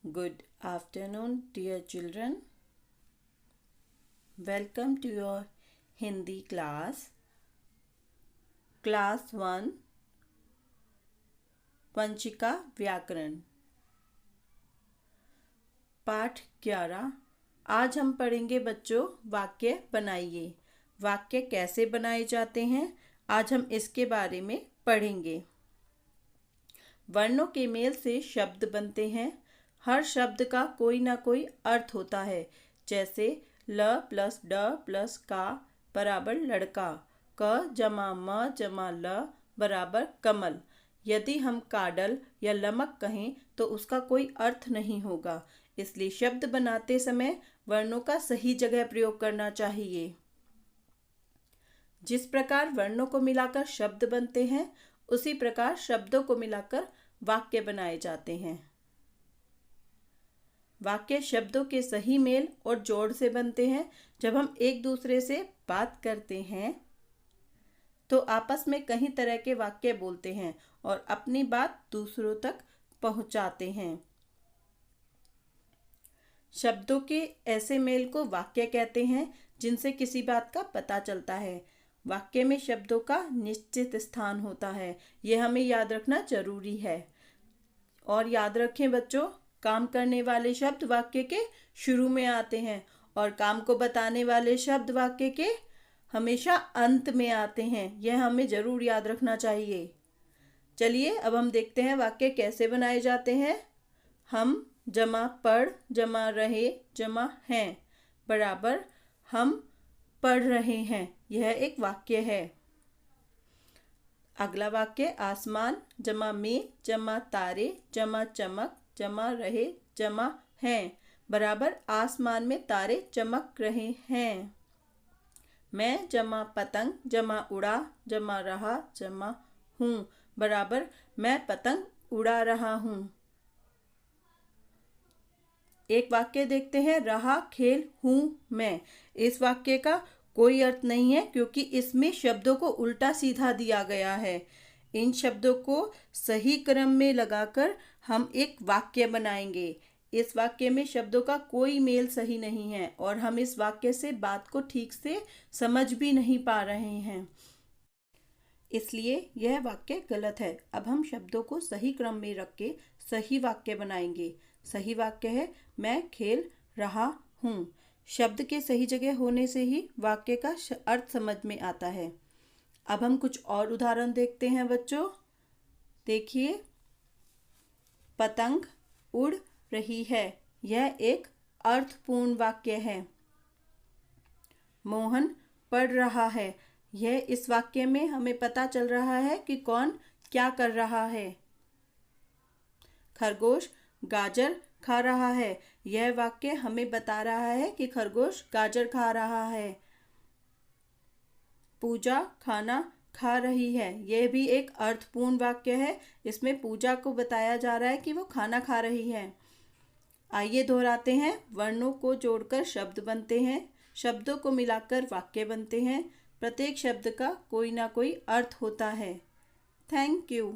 Good afternoon, dear children. Welcome to your Hindi class. Class 1 Panchika व्याकरण पाठ 11। आज हम पढ़ेंगे बच्चों वाक्य बनाइए। वाक्य कैसे बनाए जाते हैं आज हम इसके बारे में पढ़ेंगे। वर्णों के मेल से शब्द बनते हैं। हर शब्द का कोई ना कोई अर्थ होता है। जैसे ल प्लस ड प्लस का बराबर लड़का, क जमा म जमा ल बराबर कमल। यदि हम काडल या लमक कहें तो उसका कोई अर्थ नहीं होगा, इसलिए शब्द बनाते समय वर्णों का सही जगह प्रयोग करना चाहिए। जिस प्रकार वर्णों को मिलाकर शब्द बनते हैं उसी प्रकार शब्दों को मिलाकर वाक्य बनाए जाते हैं। वाक्य शब्दों के सही मेल और जोड़ से बनते हैं। जब हम एक दूसरे से बात करते हैं तो आपस में कई तरह के वाक्य बोलते हैं और अपनी बात दूसरों तक पहुंचाते हैं। शब्दों के ऐसे मेल को वाक्य कहते हैं जिनसे किसी बात का पता चलता है। वाक्य में शब्दों का निश्चित स्थान होता है, यह हमें याद रखना जरूरी है। और याद रखें बच्चों, काम करने वाले शब्द वाक्य के शुरू में आते हैं और काम को बताने वाले शब्द वाक्य के हमेशा अंत में आते हैं। यह हमें जरूर याद रखना चाहिए। चलिए अब हम देखते हैं वाक्य कैसे बनाए जाते हैं। हम जमा पढ़ जमा रहे जमा हैं बराबर हम पढ़ रहे हैं। यह एक वाक्य है। अगला वाक्य आसमान जमा में जमा तारे जमा चमक जमा रहे जमा हैं बराबर आसमान में तारे चमक रहे हैं। मैं जमा पतंग जमा उड़ा जमा रहा जमा हूँ बराबर मैं पतंग उड़ा रहा हूँ। एक वाक्य देखते हैं, रहा खेल हूँ मैं। इस वाक्य का कोई अर्थ नहीं है क्योंकि इसमें शब्दों को उल्टा सीधा दिया गया है। इन शब्दों को सही क्रम में लगाकर हम एक वाक्य बनाएंगे। इस वाक्य में शब्दों का कोई मेल सही नहीं है और हम इस वाक्य से बात को ठीक से समझ भी नहीं पा रहे हैं, इसलिए यह वाक्य गलत है। अब हम शब्दों को सही क्रम में रख के सही वाक्य बनाएंगे। सही वाक्य है मैं खेल रहा हूँ। शब्द के सही जगह होने से ही वाक्य का अर्थ समझ में आता है। अब हम कुछ और उदाहरण देखते हैं बच्चों। देखिए, पतंग उड़ रही है, यह एक अर्थपूर्ण वाक्य है। मोहन पढ़ रहा है, यह इस वाक्य में हमें पता चल रहा है कि कौन क्या कर रहा है। खरगोश गाजर खा रहा है, यह वाक्य हमें बता रहा है कि खरगोश गाजर खा रहा है। पूजा खाना खा रही है, यह भी एक अर्थपूर्ण वाक्य है। इसमें पूजा को बताया जा रहा है कि वो खाना खा रही है। आइए दोहराते हैं। वर्णों को जोड़कर शब्द बनते हैं, शब्दों को मिलाकर वाक्य बनते हैं। प्रत्येक शब्द का कोई ना कोई अर्थ होता है। Thank you.